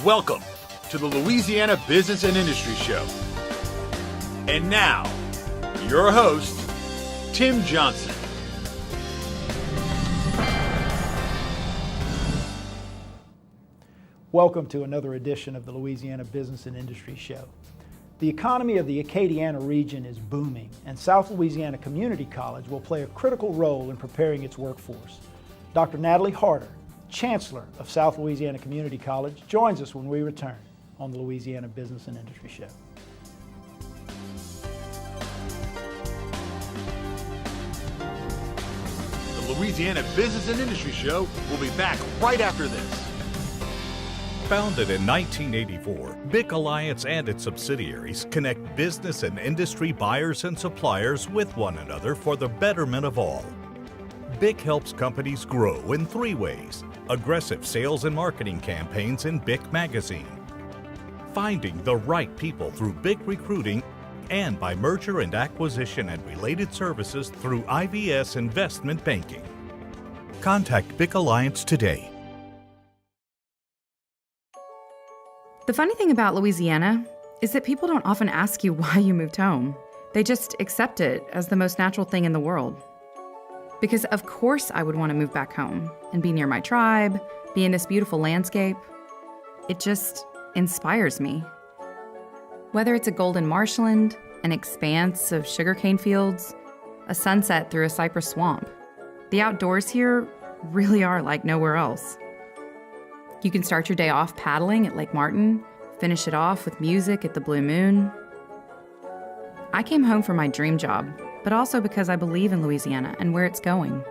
Welcome to the Louisiana Business and Industry Show. And now, your host, Tim Johnson. Welcome to another edition of the Louisiana Business and Industry Show. The economy of the Acadiana region is booming, and South Louisiana Community College will play a critical role in preparing its workforce. Dr. Natalie Harder, Chancellor of South Louisiana Community College, joins us when we return on the Louisiana Business and Industry Show. The Louisiana Business and Industry Show will be back right after this. Founded in 1984, BIC Alliance and its subsidiaries connect business and industry buyers and suppliers with one another for the betterment of all. BIC helps companies grow in three ways: aggressive sales and marketing campaigns in BIC Magazine, finding the right people through BIC Recruiting, and by merger and acquisition and related services through IVS Investment Banking. Contact BIC Alliance today. The funny thing about Louisiana is that people don't often ask you why you moved home. They just accept it as the most natural thing in the world. Because of course I would want to move back home and be near my tribe, be in this beautiful landscape. It just inspires me. Whether it's a golden marshland, an expanse of sugarcane fields, a sunset through a cypress swamp, the outdoors here really are like nowhere else. You can start your day off paddling at Lake Martin, finish it off with music at the Blue Moon. I came home for my dream job, but also because I believe in Louisiana and where it's going.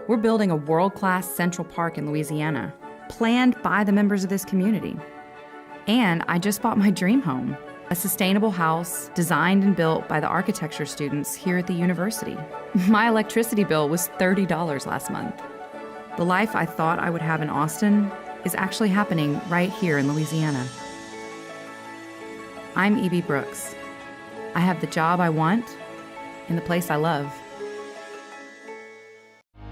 We're building a world-class Central Park in Louisiana, planned by the members of this community. And I just bought my dream home, a sustainable house designed and built by the architecture students here at the university. My electricity bill was $30 last month. The life I thought I would have in Austin is actually happening right here in Louisiana. I'm E.B. Brooks. I have the job I want in the place I love.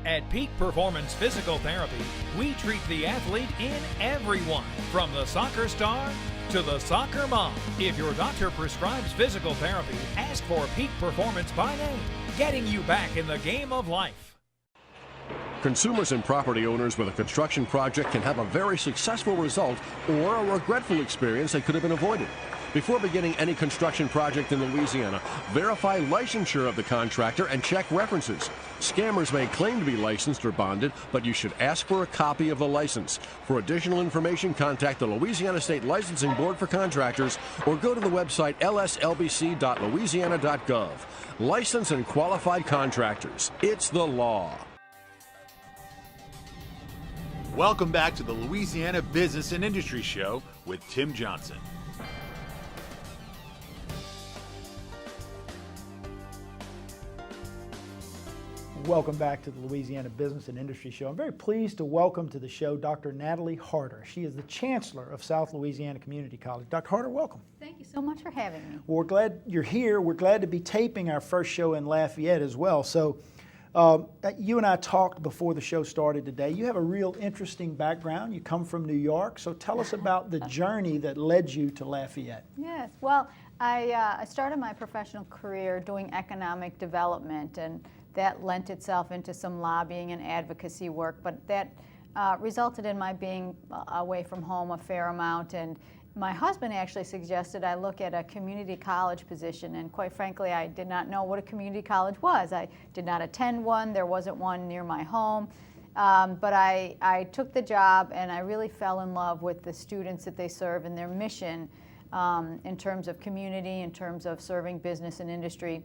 At Peak Performance Physical Therapy, we treat the athlete in everyone, from the soccer star to the soccer mom. If your doctor prescribes physical therapy, ask for Peak Performance by name, getting you back in the game of life. Consumers and property owners with a construction project can have a very successful result or a regretful experience that could have been avoided. Before beginning any construction project in Louisiana, verify licensure of the contractor and check references. Scammers may claim to be licensed or bonded, but you should ask for a copy of the license. For additional information, contact the Louisiana State Licensing Board for Contractors or go to the website lslbc.louisiana.gov. Licensed and qualified contractors. It's the law. Welcome back to the Louisiana Business and Industry Show with Tim Johnson. Welcome back to the Louisiana Business and Industry Show. I'm very pleased to welcome to the show Dr. Natalie Harder. She is the Chancellor of South Louisiana Community College. Dr. Harder, welcome. Thank you so much for having me. Well, we're glad you're here. We're glad to be taping our first show in Lafayette as well. So you and I talked before the show started today. You have a real interesting background. You come from New York. So tell us about the journey that led you to Lafayette. Yes, well, I started my professional career doing economic development, and that lent itself into some lobbying and advocacy work, but that resulted in my being away from home a fair amount. And my husband actually suggested I look at a community college position, and quite frankly, I did not know what a community college was. I did not attend one. There wasn't one near my home. But I took the job, and I really fell in love with the students that they serve and their mission in terms of community, in terms of serving business and industry.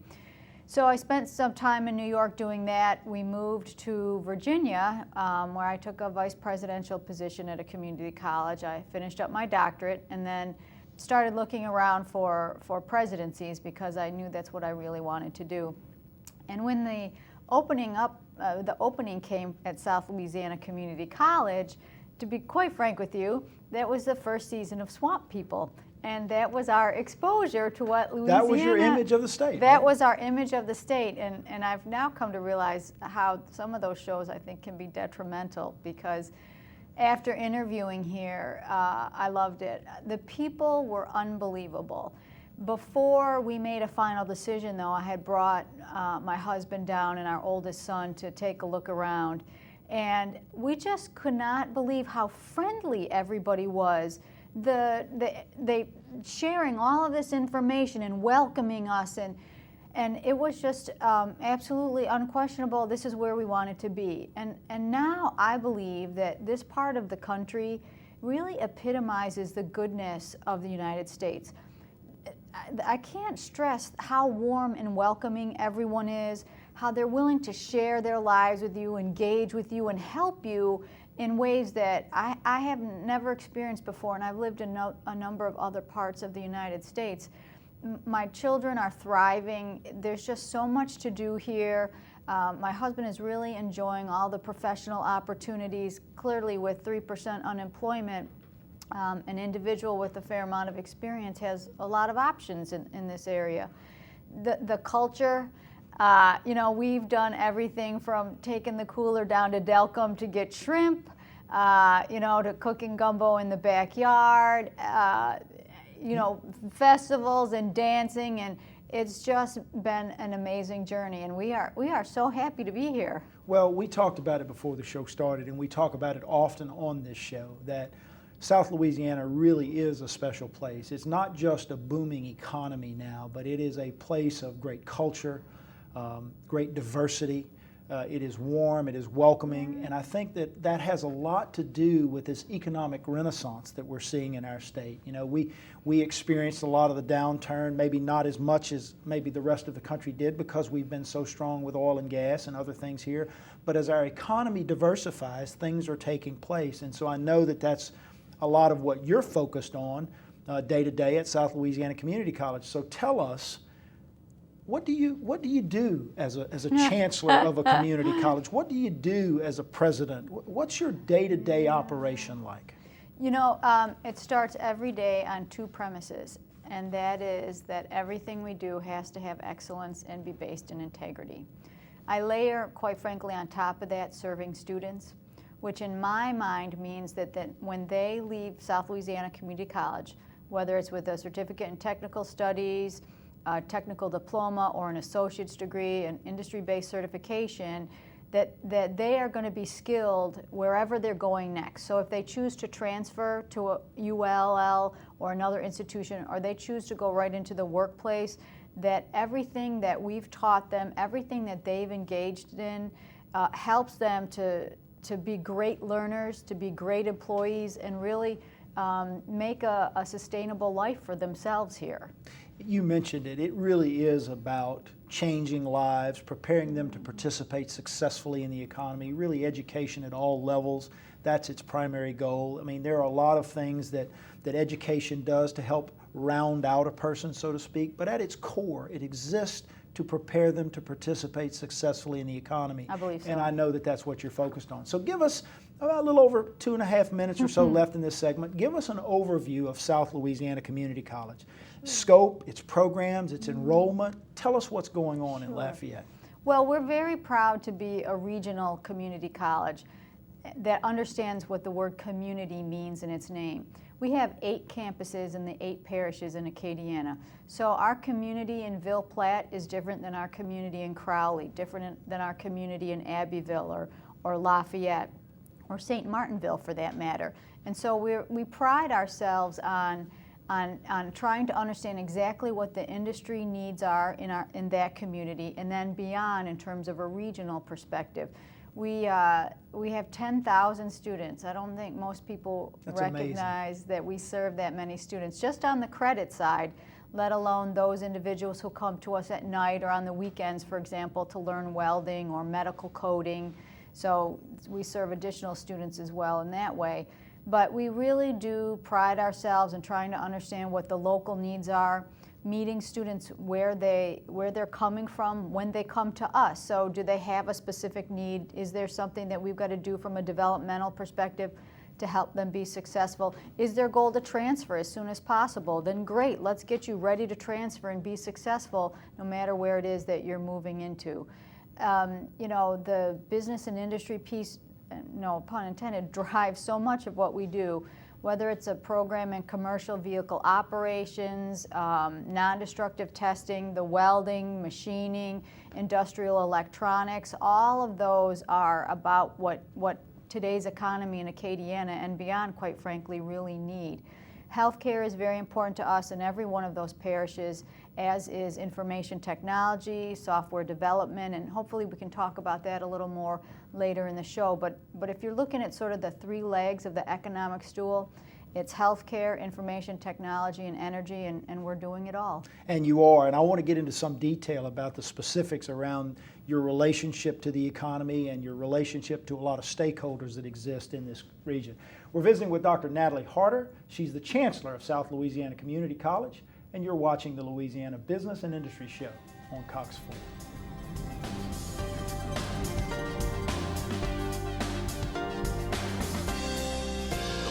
So I spent some time in New York doing that. We moved to Virginia, where I took a vice presidential position at a community college. I finished up my doctorate and then started looking around for presidencies because I knew that's what I really wanted to do. And when the opening came at South Louisiana Community College, to be quite frank with you, that was the first season of Swamp People. And that was our exposure to what Louisiana... That was your image of the state, That right? was our image of the state, and I've now come to realize how some of those shows, I think, can be detrimental, because after interviewing here, I loved it. The people were unbelievable. Before we made a final decision, though, I had brought my husband down and our oldest son to take a look around, and we just could not believe how friendly everybody was. They sharing all of this information and welcoming us, and it was just absolutely unquestionable. This is where we wanted to be, and now I believe that this part of the country really epitomizes the goodness of the United States. I can't stress how warm and welcoming everyone is, how they're willing to share their lives with you, engage with you, and help you in ways that I have never experienced before, and I've lived in a number of other parts of the United States. My children are thriving. There's just so much to do here. My husband is really enjoying all the professional opportunities. Clearly, with 3% unemployment, an individual with a fair amount of experience has a lot of options in this area. The culture, you know, we've done everything from taking the cooler down to Delcom to get shrimp, you know, to cooking gumbo in the backyard, you know, festivals and dancing, and it's just been an amazing journey, and we are so happy to be here. Well, we talked about it before the show started, and we talk about it often on this show, that South Louisiana really is a special place. It's not just a booming economy now, but it is a place of great culture, great diversity. It is warm, it is welcoming, and I think that has a lot to do with this economic renaissance that we're seeing in our state. You know, we experienced a lot of the downturn, maybe not as much as maybe the rest of the country did, because we've been so strong with oil and gas and other things here. But as our economy diversifies, things are taking place, and so I know that that's a lot of what you're focused on day to day at South Louisiana Community College. So tell us, what do you do as a chancellor of a community college? What do you do as a president? What's your day-to-day operation like? You know, it starts every day on two premises, and that is that everything we do has to have excellence and be based in integrity. I layer, quite frankly, on top of that, serving students, which in my mind means that when they leave South Louisiana Community College, whether it's with a certificate in technical studies, a technical diploma, or an associate's degree, an industry-based certification, that they are going to be skilled wherever they're going next. So if they choose to transfer to a ULL or another institution, or they choose to go right into the workplace, that everything that we've taught them, everything that they've engaged in, helps them to be great learners, to be great employees, and really make a sustainable life for themselves here. You mentioned it. It really is about changing lives, preparing them to participate successfully in the economy, really education at all levels. That's its primary goal. I mean, there are a lot of things that education does to help round out a person, so to speak, but at its core, it exists to prepare them to participate successfully in the economy. I believe so. And I know that that's what you're focused on. So give us a little over 2.5 minutes or so left in this segment. Give us an overview of South Louisiana Community College. Scope, its programs, its enrollment. Tell us what's going on in Lafayette. Well, we're very proud to be a regional community college that understands what the word community means in its name. We have 8 campuses in the 8 parishes in Acadiana. So our community in Ville Platte is different than our community in Crowley, different than our community in Abbeville or Lafayette or St. Martinville for that matter. And so we pride ourselves on trying to understand exactly what the industry needs are in that community, and then beyond in terms of a regional perspective. We have 10,000 students. I don't think most people recognize that we serve that many students, just on the credit side, let alone those individuals who come to us at night or on the weekends, for example, to learn welding or medical coding. So we serve additional students as well in that way. But we really do pride ourselves in trying to understand what the local needs are, meeting students where they're coming from when they come to us. So do they have a specific need? Is there something that we've got to do from a developmental perspective to help them be successful. Is their goal to transfer as soon as possible? Then great, let's get you ready to transfer and be successful no matter where it is that you're moving into. You know, the business and industry piece, no pun intended, drives so much of what we do, whether it's a program in commercial vehicle operations, non-destructive testing, the welding, machining, industrial electronics. All of those are about what today's economy in Acadiana and beyond, quite frankly, really need. Healthcare is very important to us in every one of those parishes, as is information technology, software development, and hopefully we can talk about that a little more later in the show. But if you're looking at sort of the three legs of the economic stool, it's healthcare, information technology, and energy, and we're doing it all. And you are, and I want to get into some detail about the specifics around your relationship to the economy and your relationship to a lot of stakeholders that exist in this region. We're visiting with Dr. Natalie Harder. She's the Chancellor of South Louisiana Community College, and you're watching the Louisiana Business and Industry Show on Cox 4.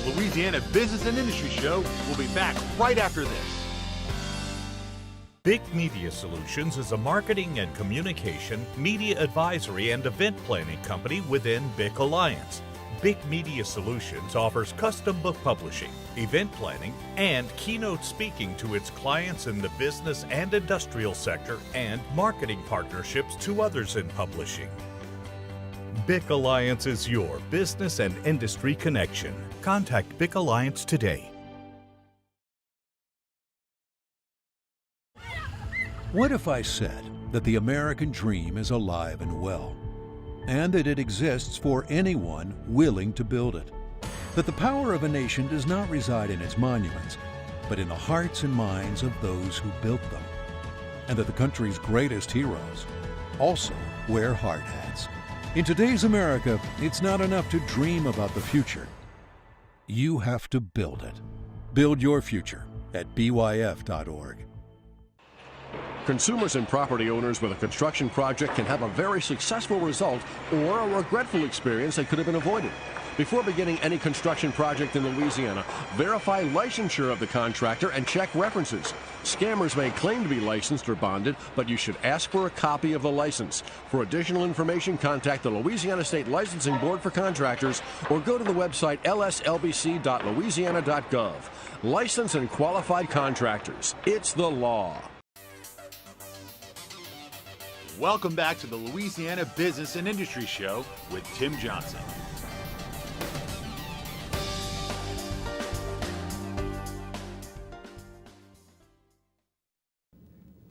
The Louisiana Business and Industry Show will be back right after this. BIC Media Solutions is a marketing and communication, media advisory, and event planning company within BIC Alliance. BIC Media Solutions offers custom book publishing, event planning, and keynote speaking to its clients in the business and industrial sector, and marketing partnerships to others in publishing. BIC Alliance is your business and industry connection. Contact BIC Alliance today. What if I said that the American dream is alive and well, and that it exists for anyone willing to build it? That the power of a nation does not reside in its monuments, but in the hearts and minds of those who built them, and that the country's greatest heroes also wear hard hats. In today's America, it's not enough to dream about the future. You have to build it. Build your future at byf.org. Consumers and property owners with a construction project can have a very successful result or a regretful experience that could have been avoided. Before beginning any construction project in Louisiana, verify licensure of the contractor and check references. Scammers may claim to be licensed or bonded, but you should ask for a copy of the license. For additional information, contact the Louisiana State Licensing Board for Contractors or go to the website lslbc.louisiana.gov. Licensed and qualified contractors. It's the law. Welcome back to the Louisiana Business and Industry Show with Tim Johnson.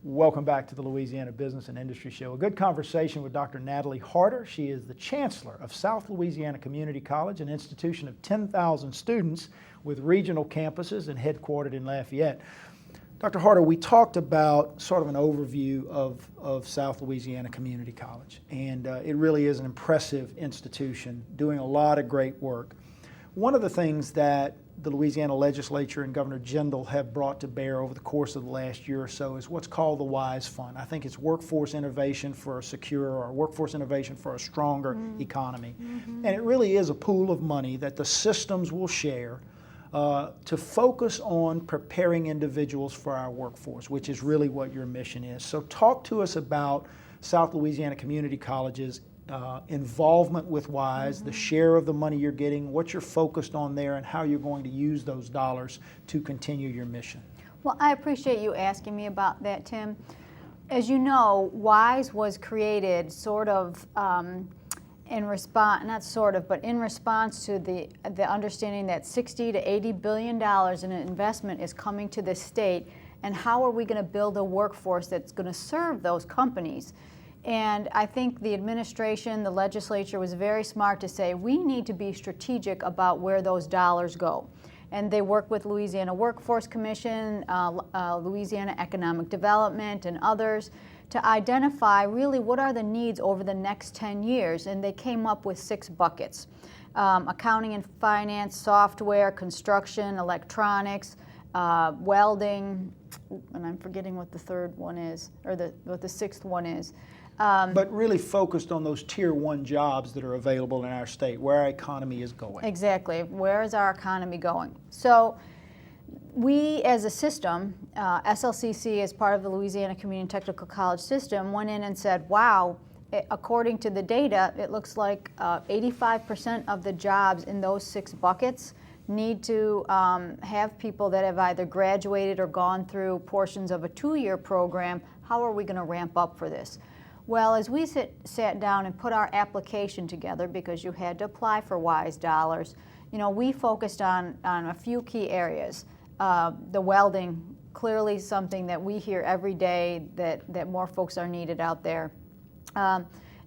Welcome back to the Louisiana Business and Industry Show. A good conversation with Dr. Natalie Harder. She is the Chancellor of South Louisiana Community College, an institution of 10,000 students with regional campuses and headquartered in Lafayette. Dr. Harder, we talked about sort of an overview of South Louisiana Community College, and it really is an impressive institution doing a lot of great work. One of the things that the Louisiana Legislature and Governor Jindal have brought to bear over the course of the last year or so is what's called the WISE Fund. I think it's Workforce Innovation for a Secure, or Workforce Innovation for a Stronger Economy. And it really is a pool of money that the systems will share to focus on preparing individuals for our workforce, which is really what your mission is. So talk to us about South Louisiana Community College's involvement with WISE, the share of the money you're getting, what you're focused on there, and how you're going to use those dollars to continue your mission. Well, I appreciate you asking me about that, Tim. As you know, WISE was created sort of in response, not sort of, but in response to the understanding that $60 to $80 billion in investment is coming to this state, and how are we going to build a workforce that's going to serve those companies? And I think the administration, the legislature was very smart to say we need to be strategic about where those dollars go. And they work with Louisiana Workforce Commission, Louisiana Economic Development, and others to identify really what are the needs over the next 10 years. And they came up with 6 buckets: accounting and finance, software, construction, electronics, welding, and I'm forgetting what the third one is, or what the 6th one is. But really focused on those tier 1 jobs that are available in our state, where our economy is going. Exactly. Where is our economy going? So we as a system, SLCC as part of the Louisiana Community and Technical College system, went in and said, wow, according to the data, it looks like 85% of the jobs in those 6 buckets need to have people that have either graduated or gone through portions of a 2-year program. How are we going to ramp up for this? Well, as we sat down and put our application together, because you had to apply for WISE dollars, we focused on a few key areas. The welding, clearly something that we hear every day that more folks are needed out there.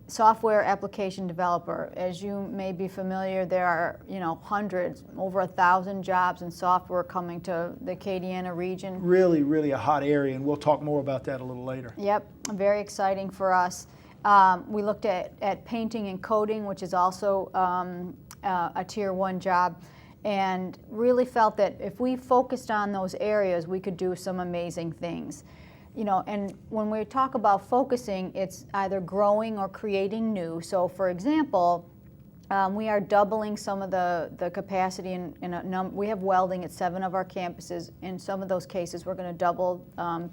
Software application developer, as you may be familiar, there are hundreds, over 1,000 jobs in software coming to the Acadiana region. Really, really a hot area, and we'll talk more about that a little later. Yep, very exciting for us. We looked at painting and coding, which is also a tier 1 job, and really felt that if we focused on those areas, we could do some amazing things. And when we talk about focusing, it's either growing or creating new. So for example, we are doubling some of the capacity we have welding at 7 of our campuses. In some of those cases, we're going to double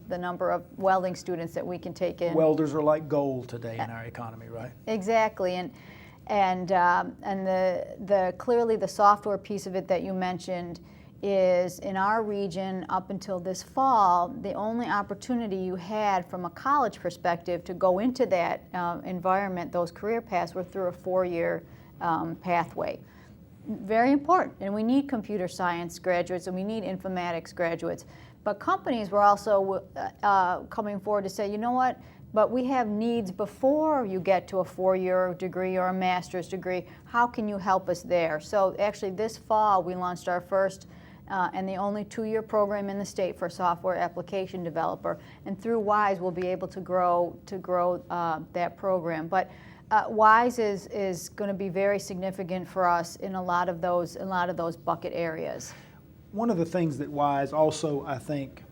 the number of welding students that we can take in. Welders are like gold today in our economy, right? Exactly, and the clearly the software piece of it that you mentioned is in our region up until this fall, the only opportunity you had from a college perspective to go into that environment, those career paths, were through a 4-year pathway. Very important, and we need computer science graduates and we need informatics graduates. But companies were also coming forward to say, you know what, but we have needs before you get to a 4-year degree or a master's degree. How can you help us there? So actually this fall we launched our first and the only 2-year program in the state for software application developer. And through WISE, we'll be able to grow that program. But WISE is going to be very significant for us in a lot of those bucket areas. One of the things that WISE also, I think,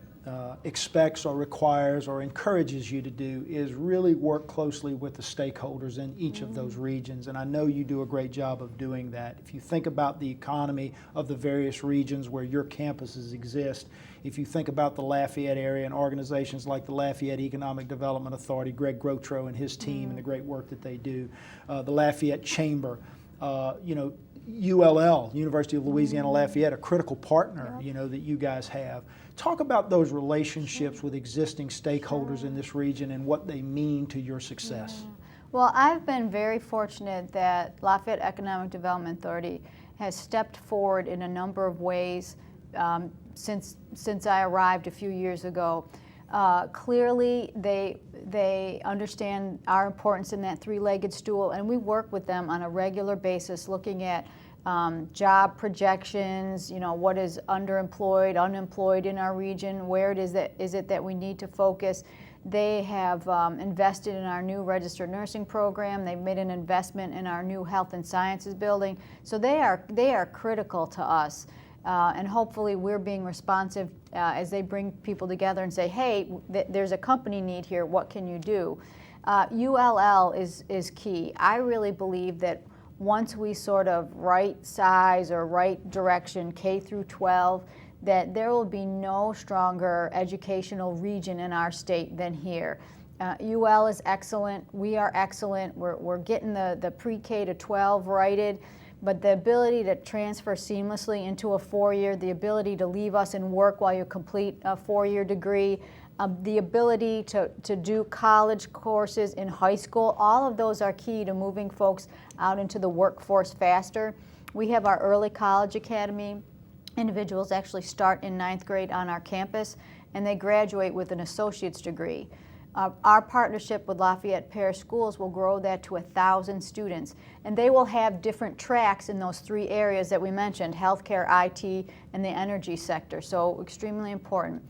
expects or requires or encourages you to do is really work closely with the stakeholders in each of those regions, and I know you do a great job of doing that. If you think about the economy of the various regions where your campuses exist, if you think about the Lafayette area and organizations like the Lafayette Economic Development Authority, Greg Grotro and his team and the great work that they do, the Lafayette Chamber, ULL, University of Louisiana Lafayette, a critical partner, that you guys have. Talk about those relationships with existing stakeholders in this region and what they mean to your success. Well, I've been very fortunate that Lafayette Economic Development Authority has stepped forward in a number of ways since I arrived a few years ago. Clearly, they understand our importance in that 3-legged stool, and we work with them on a regular basis looking at job projections, what is underemployed, unemployed in our region, where is it that we need to focus. They have invested in our new registered nursing program. They've made an investment in our new health and sciences building. So they are critical to us. And hopefully we're being responsive as they bring people together and say, hey, there's a company need here, what can you do? ULL is key. I really believe that once we sort of right size or right direction K through 12, that there will be no stronger educational region in our state than here. UL is excellent, we are excellent, we're getting the pre-K to 12 righted. But the ability to transfer seamlessly into a 4-year, the ability to leave us and work while you complete a 4-year degree, the ability to do college courses in high school, all of those are key to moving folks out into the workforce faster. We have our early college academy. Individuals actually start in 9th grade on our campus, and they graduate with an associate's degree. Our partnership with Lafayette Parish Schools will grow that to 1,000 students, and they will have different tracks in those 3 areas that we mentioned, healthcare, IT, and the energy sector, so extremely important.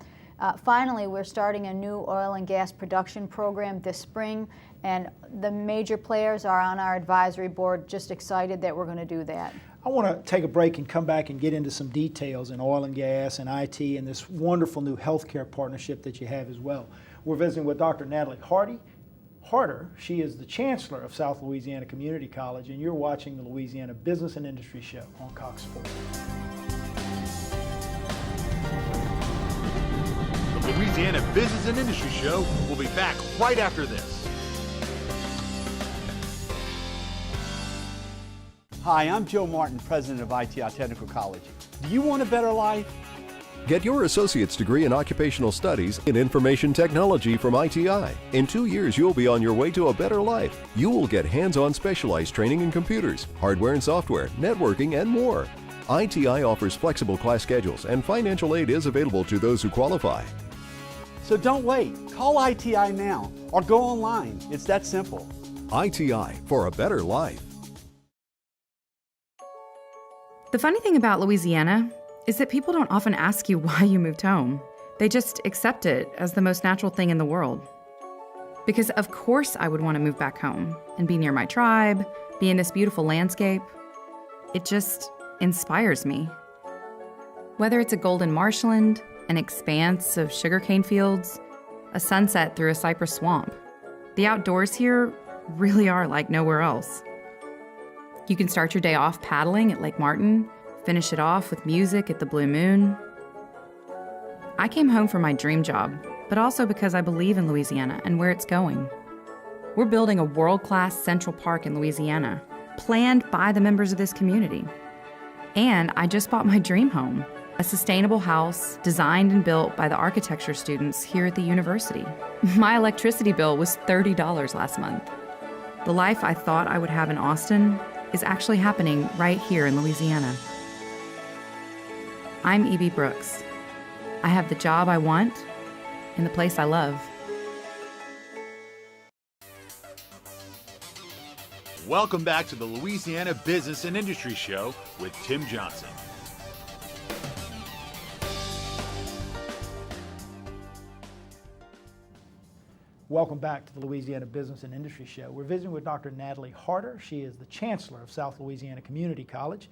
Finally, we're starting a new oil and gas production program this spring, and the major players are on our advisory board, just excited that we're going to do that. I want to take a break and come back and get into some details in oil and gas and IT and this wonderful new healthcare partnership that you have as well. We're visiting with Dr. Natalie Harder. She is the Chancellor of South Louisiana Community College, and you're watching the Louisiana Business and Industry Show on Cox Sports. The Louisiana Business and Industry Show will be back right after this. Hi, I'm Joe Martin, President of ITI Technical College. Do you want a better life? Get your associate's degree in occupational studies in information technology from ITI. In 2 years, you'll be on your way to a better life. You will get hands-on specialized training in computers, hardware and software, networking, and more. ITI offers flexible class schedules, and financial aid is available to those who qualify. So don't wait. Call ITI now or go online. It's that simple. ITI, for a better life. The funny thing about Louisiana is that people don't often ask you why you moved home. They just accept it as the most natural thing in the world. Because of course I would want to move back home and be near my tribe, be in this beautiful landscape. It just inspires me. Whether it's a golden marshland, an expanse of sugarcane fields, a sunset through a cypress swamp, the outdoors here really are like nowhere else. You can start your day off paddling at Lake Martin, finish it off with music at the Blue Moon. I came home for my dream job, but also because I believe in Louisiana and where it's going. We're building a world-class Central Park in Louisiana, planned by the members of this community. And I just bought my dream home, a sustainable house designed and built by the architecture students here at the university. My electricity bill was $30 last month. The life I thought I would have in Austin is actually happening right here in Louisiana. I'm E.B. Brooks. I have the job I want in the place I love. Welcome back to the Louisiana Business and Industry Show with Tim Johnson. Welcome back to the Louisiana Business and Industry Show. We're visiting with Dr. Natalie Harder. She is the Chancellor of South Louisiana Community College.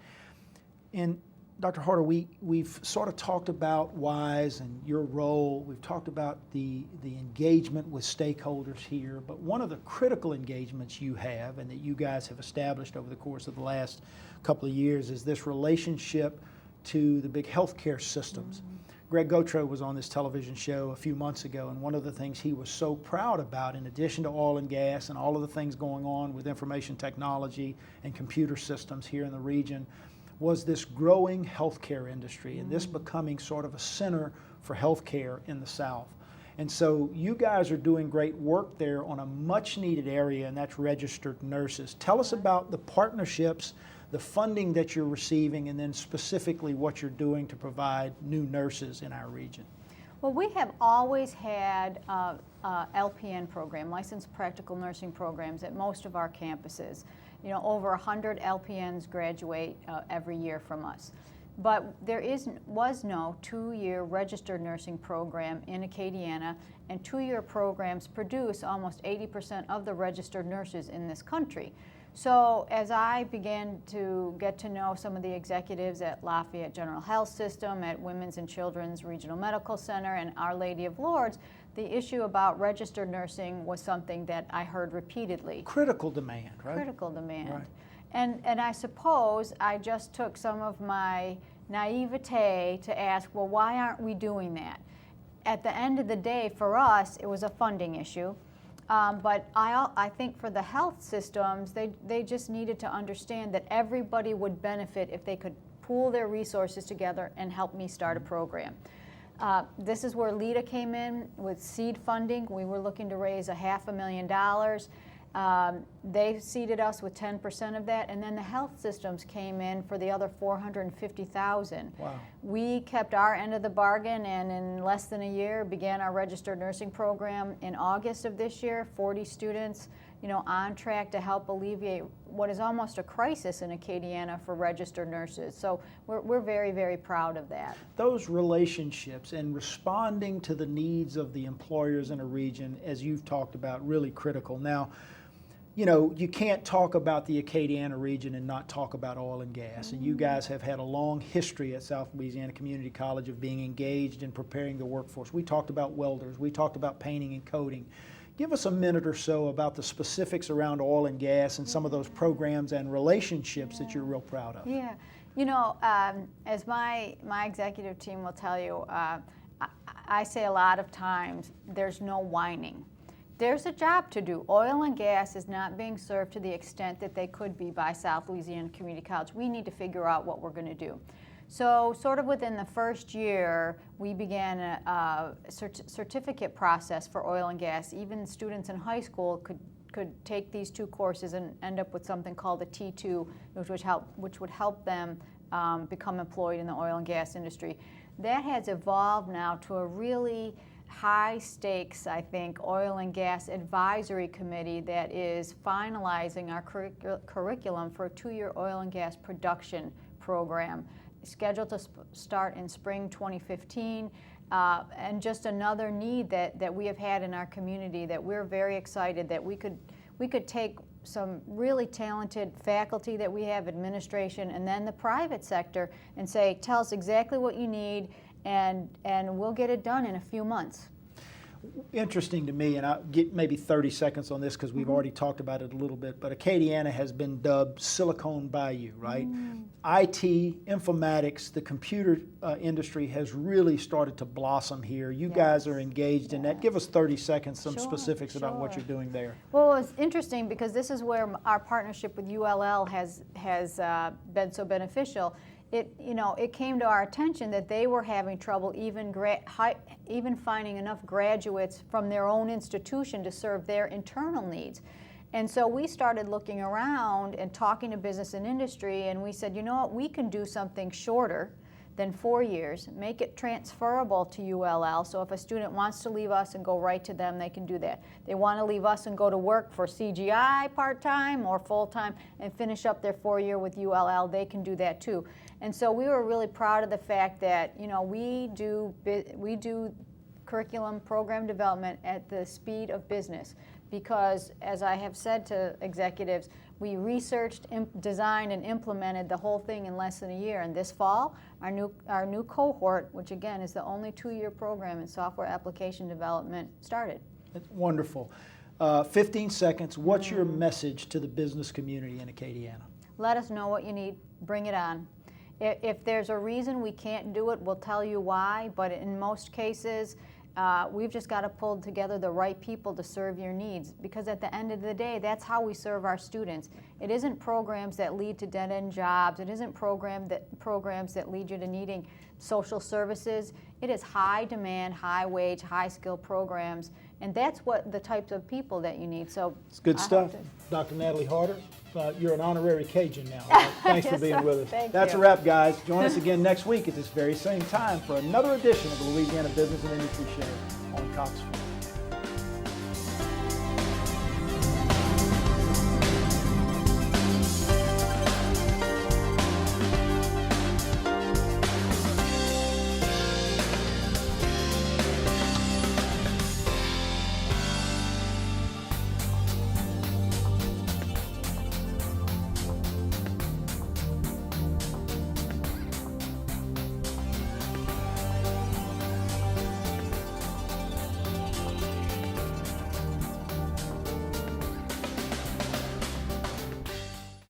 And Dr. Harder, we've sort of talked about WISE and your role. We've talked about the engagement with stakeholders here, but one of the critical engagements you have and that you guys have established over the course of the last couple of years is this relationship to the big healthcare systems. Greg Gautreaux was on this television show a few months ago, and one of the things he was so proud about, in addition to oil and gas and all of the things going on with information technology and computer systems here in the region, was this growing healthcare industry and this becoming sort of a center for healthcare in the South. And so you guys are doing great work there on a much needed area, and that's registered nurses. Tell us about the partnerships, the funding that you're receiving, and then specifically what you're doing to provide new nurses in our region. Well, we have always had LPN program, licensed practical nursing programs, at most of our campuses. You know, over 100 LPNs graduate every year from us. But there was no 2-year registered nursing program in Acadiana, and 2-year programs produce almost 80% of the registered nurses in this country. So as I began to get to know some of the executives at Lafayette General Health System, at Women's and Children's Regional Medical Center, and Our Lady of Lourdes, the issue about registered nursing was something that I heard repeatedly. Critical demand, right? Critical demand. Right. And I suppose I just took some of my naivete to ask, well, why aren't we doing that? At the end of the day, for us, it was a funding issue. But I think for the health systems, they just needed to understand that everybody would benefit if they could pool their resources together and help me start a program. This is where LEDA came in with seed funding. We were looking to raise $500,000. They seeded us with 10% of that, and then the health systems came in for the other $450,000. Wow. We kept our end of the bargain, and in less than a year began our registered nursing program in August of this year. 40 students, you know, on track to help alleviate what is almost a crisis in Acadiana for registered nurses. So we're very, very proud of that. Those relationships and responding to the needs of the employers in a region, as you've talked about, really critical. Now, you know, you can't talk about the Acadiana region and not talk about oil and gas. And you guys have had a long history at South Louisiana Community College of being engaged in preparing the workforce. We talked about welders. We talked about painting and coating. Give us a minute or so about the specifics around oil and gas and some of those programs and relationships that you're real proud of. Yeah, you know, as my executive team will tell you, I say a lot of times, there's no whining. There's a job to do. Oil and gas is not being served to the extent that they could be by South Louisiana Community College. We need to figure out what we're going to do. So sort of within the first year, we began a certificate process for oil and gas. Even students in high school could take these two courses and end up with something called a T2, which would help them become employed in the oil and gas industry. That has evolved now to a really high stakes, I think, oil and gas advisory committee that is finalizing our curriculum for a 2-year oil and gas production program, scheduled to start in spring 2015, and just another need that we have had in our community that we're very excited that we could take some really talented faculty that we have, administration, and then the private sector, and say, tell us exactly what you need, and we'll get it done in a few months. Interesting to me, and I'll get maybe 30 seconds on this because we've already talked about it a little bit, but Acadiana has been dubbed Silicon Bayou, right? IT, informatics, the computer industry has really started to blossom here. You guys are engaged in that. Give us 30 seconds, some specifics about what you're doing there. Well, it's interesting because this is where our partnership with ULL has been so beneficial. It came to our attention that they were having trouble even finding enough graduates from their own institution to serve their internal needs. And so we started looking around and talking to business and industry, and we said, you know what, we can do something shorter than 4 years, make it transferable to ULL, so if a student wants to leave us and go right to them, they can do that. They want to leave us and go to work for CGI part-time or full-time and finish up their 4-year with ULL, they can do that too. And so we were really proud of the fact that, you know, we do curriculum program development at the speed of business, because as I have said to executives, we researched, designed, and implemented the whole thing in less than a year. And this fall, our new cohort, which again is the only 2-year program in software application development, started. That's wonderful. 15 seconds, what's your message to the business community in Acadiana? Let us know what you need, bring it on. If there's a reason we can't do it, we'll tell you why, but in most cases, we've just got to pull together the right people to serve your needs, because at the end of the day, that's how we serve our students. It isn't programs that lead to dead-end jobs. It isn't programs that lead you to needing social services. It is high-demand, high-wage, high-skill programs, and that's what the types of people that you need. So it's good stuff. Dr. Natalie Harder, you're an honorary Cajun now. Right? Thanks for being with us. That's a wrap, guys. Join us again next week at this very same time for another edition of the Louisiana Business and Industry Show on Cox.